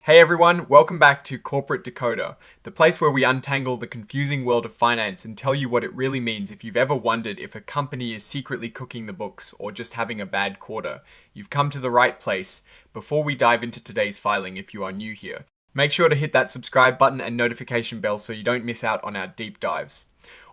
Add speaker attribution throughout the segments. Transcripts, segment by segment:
Speaker 1: Hey everyone, welcome back to Corporate Decoder, the place where we untangle the confusing world of finance and tell you what it really means if you've ever wondered if a company is secretly cooking the books or just having a bad quarter. You've come to the right place. Before we dive into today's filing, if you are new here, make sure to hit that subscribe button and notification bell so you don't miss out on our deep dives.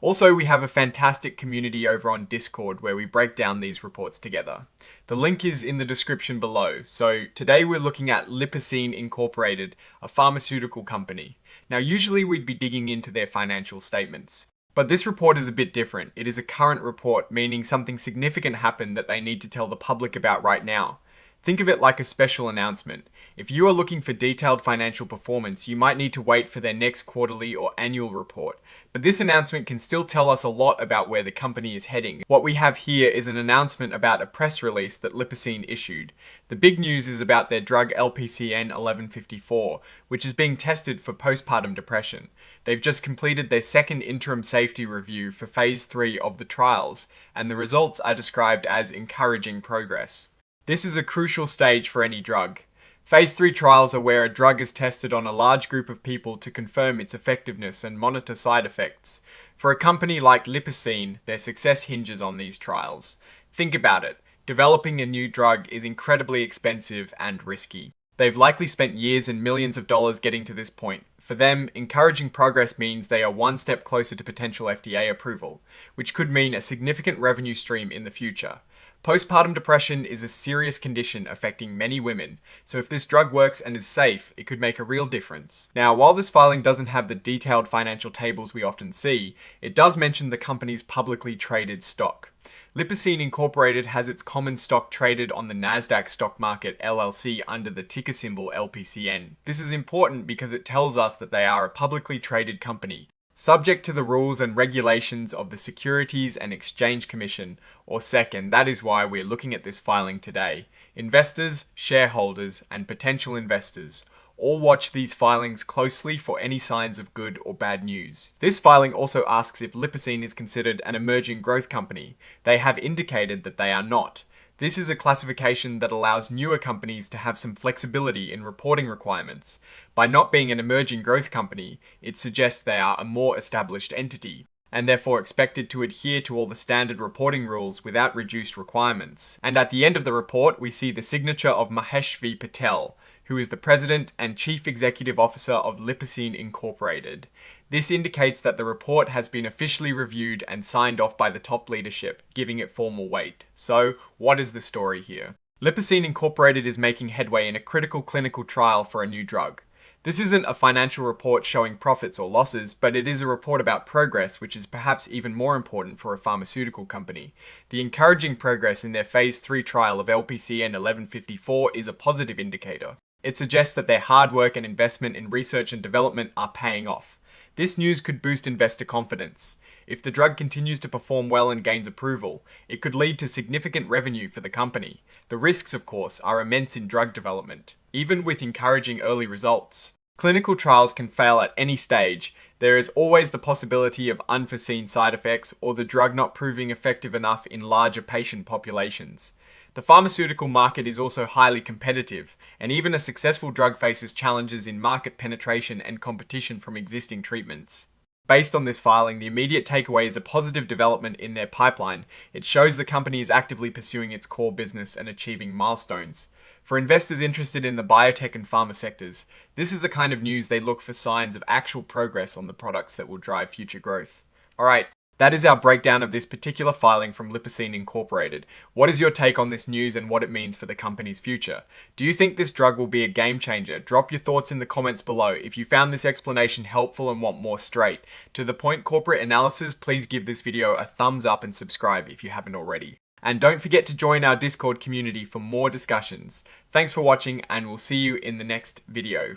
Speaker 1: Also, we have a fantastic community over on Discord where we break down these reports together. The link is in the description below. So today we're looking at Lipocine Inc, a pharmaceutical company. Now usually we'd be digging into their financial statements, but this report is a bit different. It is a current report, meaning something significant happened that they need to tell the public about right now. Think of it like a special announcement. If you are looking for detailed financial performance, you might need to wait for their next quarterly or annual report. But this announcement can still tell us a lot about where the company is heading. What we have here is an announcement about a press release that Lipocine issued. The big news is about their drug LPCN 1154, which is being tested for postpartum depression. They've just completed their second interim safety review for phase 3 of the trials, and the results are described as encouraging progress. This is a crucial stage for any drug. Phase 3 trials are where a drug is tested on a large group of people to confirm its effectiveness and monitor side effects. For a company like Lipocine, their success hinges on these trials. Think about it. Developing a new drug is incredibly expensive and risky. They've likely spent years and millions of dollars getting to this point. For them, encouraging progress means they are one step closer to potential FDA approval, which could mean a significant revenue stream in the future. Postpartum depression is a serious condition affecting many women, so if this drug works and is safe, it could make a real difference. Now, while this filing doesn't have the detailed financial tables we often see, it does mention the company's publicly traded stock. Lipocine Inc has its common stock traded on the Nasdaq stock market LLC under the ticker symbol LPCN. This is important because it tells us that they are a publicly traded company, subject to the rules and regulations of the Securities and Exchange Commission, or SEC, and that is why we're looking at this filing today. Investors, shareholders, and potential investors all watch these filings closely for any signs of good or bad news. This filing also asks if Lipocine is considered an emerging growth company. They have indicated that they are not. This is a classification that allows newer companies to have some flexibility in reporting requirements. By not being an emerging growth company, it suggests they are a more established entity, and therefore expected to adhere to all the standard reporting rules without reduced requirements. And at the end of the report, we see the signature of Mahesh V. Patel, who is the President and Chief Executive Officer of Lipocine Inc. This indicates that the report has been officially reviewed and signed off by the top leadership, giving it formal weight. So, what is the story here? Lipocine Inc. is making headway in a critical clinical trial for a new drug. This isn't a financial report showing profits or losses, but it is a report about progress, which is perhaps even more important for a pharmaceutical company. The encouraging progress in their phase 3 trial of LPCN 1154 is a positive indicator. It suggests that their hard work and investment in research and development are paying off. This news could boost investor confidence. If the drug continues to perform well and gains approval, it could lead to significant revenue for the company. The risks, of course, are immense in drug development, even with encouraging early results. Clinical trials can fail at any stage. There is always the possibility of unforeseen side effects or the drug not proving effective enough in larger patient populations. The pharmaceutical market is also highly competitive, and even a successful drug faces challenges in market penetration and competition from existing treatments. Based on this filing, the immediate takeaway is a positive development in their pipeline. It shows the company is actively pursuing its core business and achieving milestones. For investors interested in the biotech and pharma sectors, this is the kind of news they look for signs of actual progress on the products that will drive future growth. Alright, that is our breakdown of this particular filing from Lipocine Inc. What is your take on this news and what it means for the company's future? Do you think this drug will be a game changer? Drop your thoughts in the comments below. If you found this explanation helpful and want more straight to the point corporate analysis, please give this video a thumbs up and subscribe if you haven't already. And don't forget to join our Discord community for more discussions. Thanks for watching, and we'll see you in the next video.